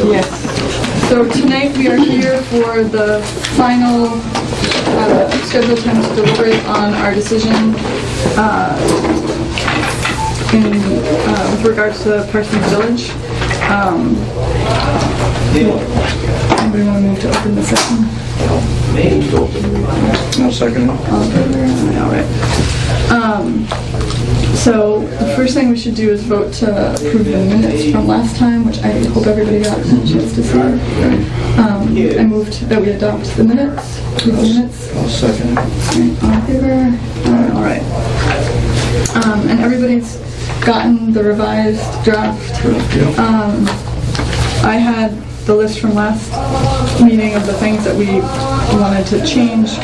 Yes. So tonight we are here for the final scheduled time to deliberate on our decision with regards to Parsons Village. Anybody want to move to open the session? No, second. All right. So the first thing we should do is vote to approve the minutes from last time, which I hope everybody got a chance to see. I moved that we adopt the minutes. I'll second. All in favor? All right. And everybody's gotten the revised draft. I had the list from last meeting of the things that we wanted to change.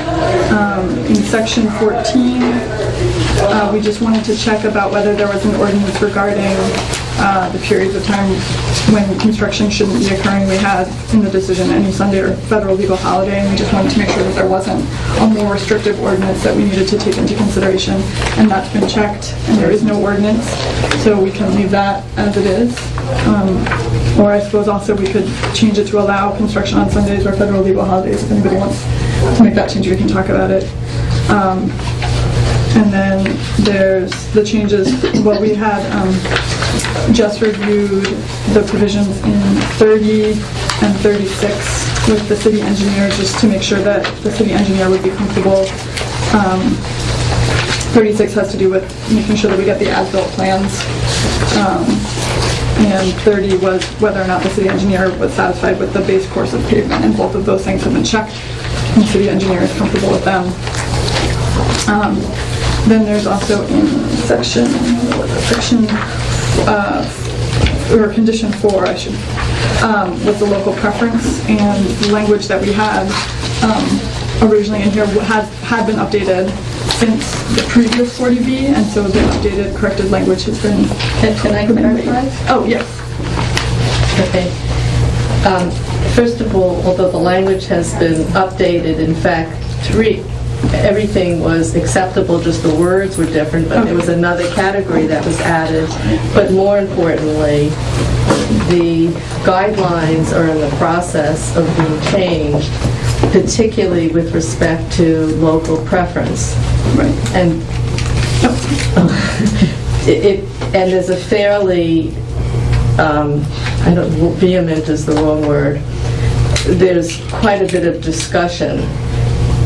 In section 14, we just wanted to check about whether there was an ordinance regarding the periods of time when construction shouldn't be occurring. We had in the decision any Sunday or federal legal holiday, and we just wanted to make sure that there wasn't a more restrictive ordinance that we needed to take into consideration, and that's been checked, and there is no ordinance, so we can leave that as it is. Or I suppose also we could change it to allow construction on Sundays or federal legal holidays. If anybody wants to make that change, we can talk about it. And then there's the changes. Well, we had just reviewed the provisions in 30 and 36 with the city engineer, just to make sure that the city engineer would be comfortable. 36 has to do with making sure that we get the as-built plans. And 30 was whether or not the city engineer was satisfied with the base course of pavement, and both of those things have been checked, and the city engineer is comfortable with them. Then there's also in or condition 4, I should, with the local preference, and the language that we had originally in here had been updated since the previous 40B, and so the updated, corrected language has been... Can I clarify? Oh, yes. Okay. First of all, although the language has been updated, in fact, everything was acceptable, just the words were different, but there was another category that was added. But more importantly, the guidelines are in the process of being changed, particularly with respect to local preference. Right. And and there's a fairly, vehement is the wrong word. There's quite a bit of discussion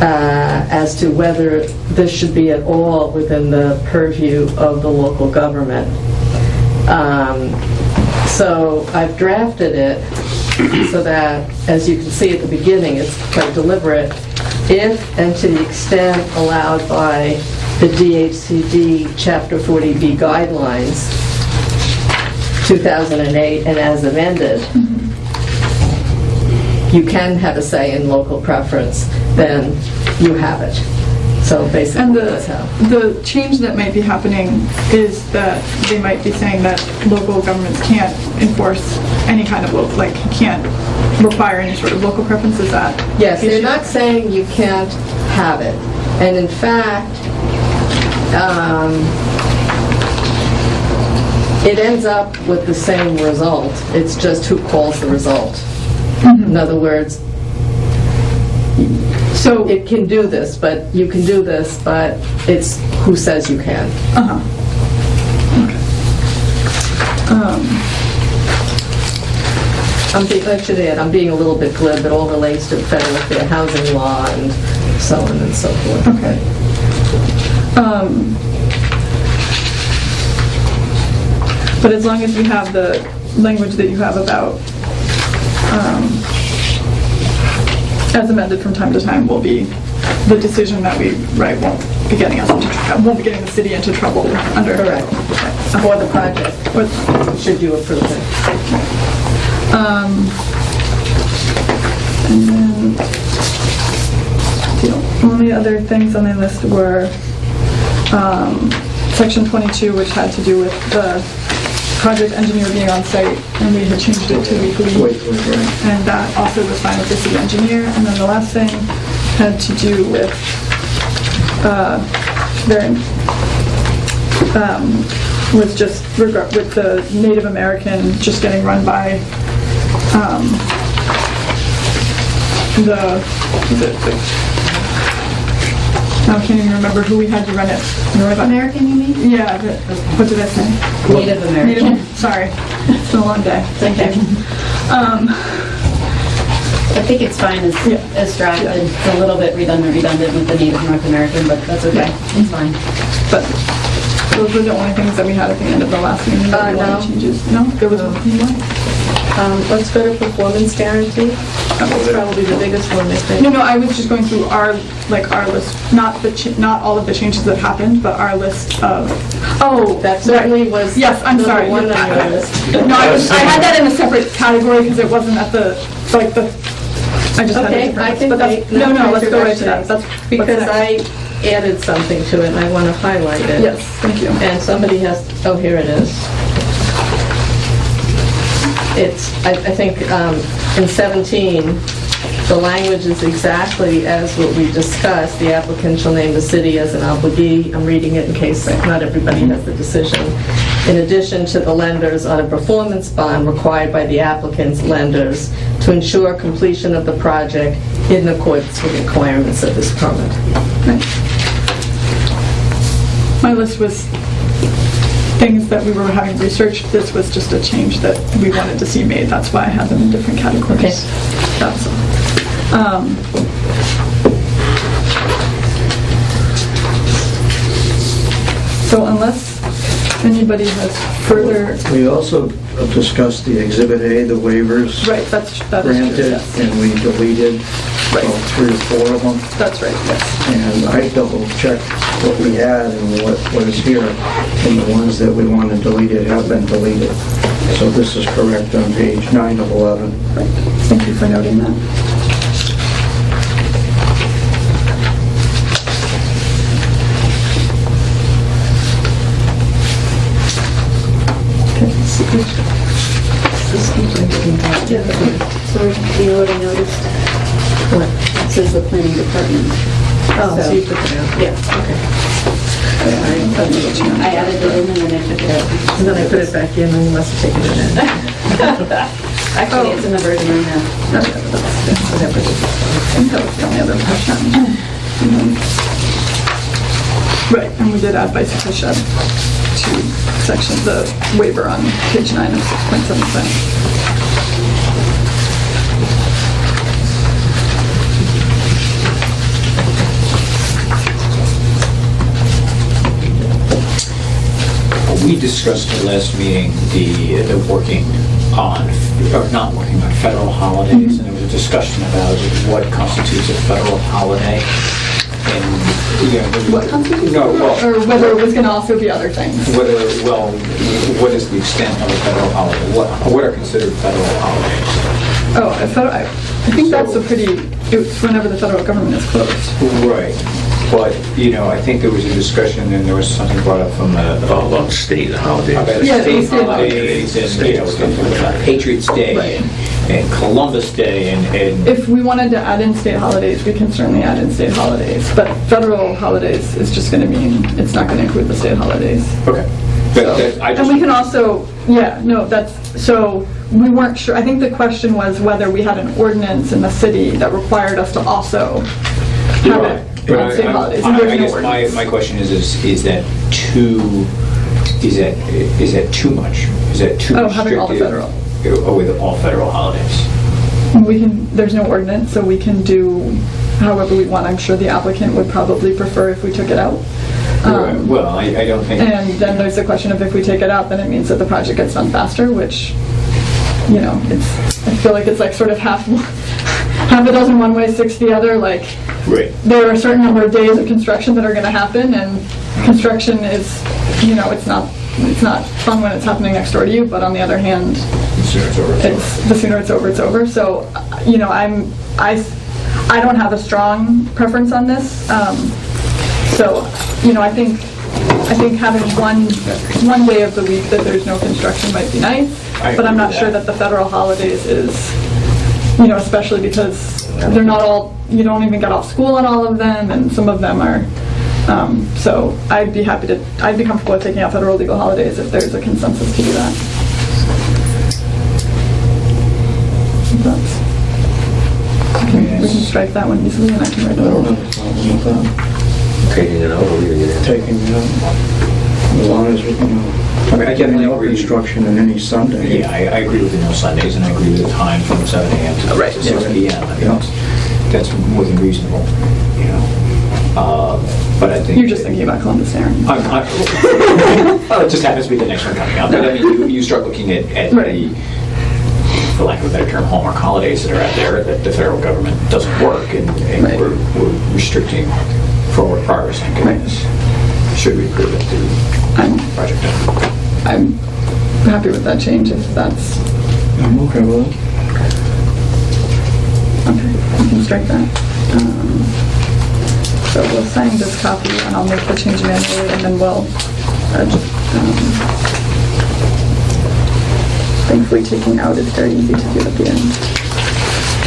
as to whether this should be at all within the purview of the local government. So I've drafted it so that, as you can see at the beginning, it's quite deliberate. If and to the extent allowed by the DHCD Chapter 40B guidelines, 2008, and as amended, you can have a say in local preference, then you have it. So basically, And that's how. the change that might be happening is that they might be saying that local governments can't enforce any kind of local, like can't require any sort of local preference. Is that? Yes, they're not saying you can't have it. And in fact, it ends up with the same result. It's just who calls the result. In other words, so it can do this, but you can do this, but it's who says you can. Okay. I'm being a little bit glib. It all relates to federal fair housing law and so on and so forth. Okay. But as long as we have the language that you have about as amended from time to time, will be the decision that we write won't be getting us into won't be getting the city into trouble under. Correct. For the project. Should you approve it? And then the only other things on the list were section 22, which had to do with the project engineer being on site, and we had changed it to weekly, and that also was fine with the city engineer. And then the last thing had to do with was just with the Native American just getting run by I can't even remember who we had to run it. North American, you mean? Yeah, what did I say? Native American. Sorry, it's been a long day. It's okay. I think it's fine as drafted. It's a little bit redundant with the Native North American, but that's okay. It's fine. But those were the only things that we had at the end of the last meeting. That we wanted No. changes. No, there was one more. Let's go to performance guarantee. That's probably the biggest one, I think. No, I was just going through our list, not all of the changes that happened, but our list of. Oh, That certainly was Yes, I'm sorry. number one on your list. No, I had that in a separate category because it wasn't at the. I just had a Okay, different I list, can but make. no, let's go right to that. That's Because what's I next. added something to it and I want to highlight it. Yes, thank you. And somebody has, oh, here it is. It's, I think, in 17, the language is exactly as what we discussed. The applicant shall name the city as an obligee. I'm reading it in case not everybody has the decision. In addition to the lenders on a performance bond required by the applicant's lenders to ensure completion of the project in accordance with the requirements of this permit. My list was things that we were having researched. This was just a change that we wanted to see made. That's why I had them in different categories. Okay. That's all. So unless anybody has further, We also discussed the Exhibit A, the waivers right, that is true, granted, yes. and we deleted about 3 or 4 of them. That's right, yes. And I double-checked what we had and what is here, and the ones that we wanted deleted have been deleted. So this is correct on page 9 of 11. Right. Thank you for noting that. So you already noticed, What? it says the planning department. Oh, so you took it out. Yeah. Okay. I added it in and then I took it out. And then I put it back in and you must have taken it in. Actually, it's in the version right now. I think that was the only other question. Right, and we did add bicycle shed to section, the waiver on page 9 of 6.75. We discussed at the last meeting the working on, or not working on federal holidays, and there was a discussion about what constitutes a federal holiday. And, you know, What constitutes? No, well, Or whether it was going to also be other things. whether, well, what is the extent of a federal holiday? What are considered federal holidays? Oh, I think that's a pretty, it's whenever the federal government is closed. Right. But, you know, I think there was a discussion and there was something brought up from About state holidays. about Yeah, state state holidays and, you know, Patriots Day Right. and Columbus Day and If we wanted to add in state holidays, we can certainly add in state holidays, but federal holidays is just going to mean, it's not going to include the state holidays. okay. I And just, we can also, yeah, no, so we weren't sure, I think the question was whether we had an ordinance in the city that required us to also have it but on state holidays. And I there's no guess ordinance. my question is that too, is that too much? Is that too Oh, having all the restrictive? federal. Oh, with all federal holidays? We can, there's no ordinance, so we can do however we want. I'm sure the applicant would probably prefer if we took it out. Well, I don't think. And then there's the question of if we take it out, then it means that the project gets done faster, which, you know, I feel like it's like sort of half a dozen one way, 6 the other. Like, Right. there are a certain number of days of construction that are going to happen, and construction is, you know, it's not fun when it's happening next door to you, but on the other hand, the sooner it's over, it's over. So, you know, I don't have a strong preference on this. So, you know, I think having one day of the week that there's no construction might be nice, but I'm not sure that the federal holidays is, you know, especially because they're not all, you don't even get off school on all of them, and some of them are, so I'd be comfortable with taking out federal legal holidays if there's a consensus to do that. that's, we can strike that one easily and I can write I it don't down. have a problem with that, Taking it out or leaving it in? taking it out. As long as, you know, I mean, I definitely no agree. construction on any Sunday. Yeah, I agree with the no Sundays, and I agree with the time from 7 a.m. to 6 p.m. I mean, that's more than reasonable, you know. But I think... You're just thinking about Columbus Day, aren't you? Well, it just happens to be the next one coming up. But I mean, you start looking at Right. the, for lack of a better term, hallmark holidays that are out there that the federal government doesn't work, and Right. we're restricting forward progress on goodness. Should we approve it to I'm, project done? I'm happy with that change if that's, I'm okay with it. okay, we can strike that. So we'll sign this copy and I'll make the change manually and then we'll, thankfully taking out is very easy to do at the end.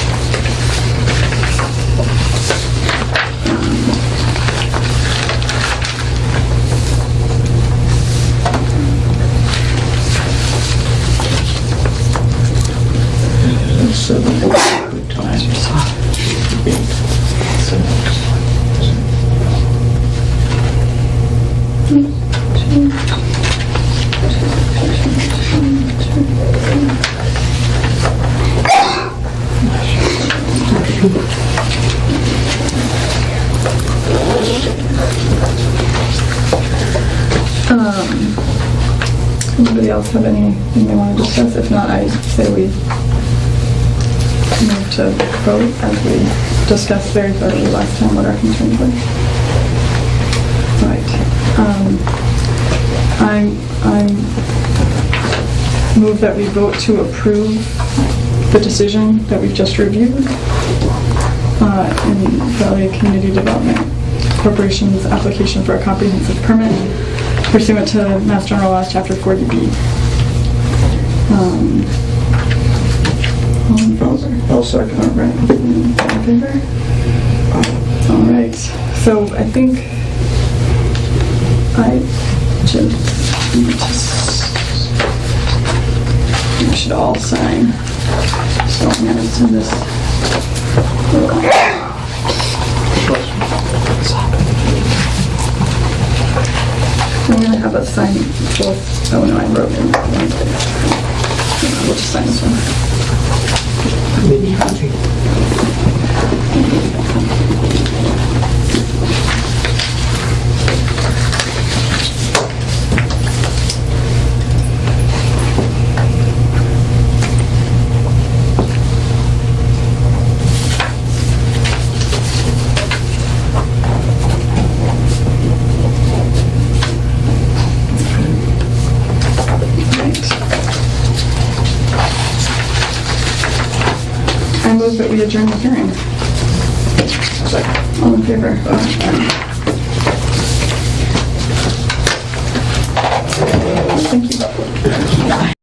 It's 7, good time. 8. Anybody else have anything they want to discuss? If not, I say we move to vote as we discussed very thoroughly last time what our concerns were. Right. I move that we vote to approve the decision that we've just reviewed in Valley Community Development Corporation's application for a comprehensive permit pursuant to Mass General Laws, Chapter 40B. All in favor? I'll second All it. right. All in favor? All right. So I think I should we should all sign. So I'm gonna send this. I'm going to have us sign both. Oh no, I wrote in one place. We'll just sign this one. I move that we adjourn the hearing. Second. All in favor? Thank you.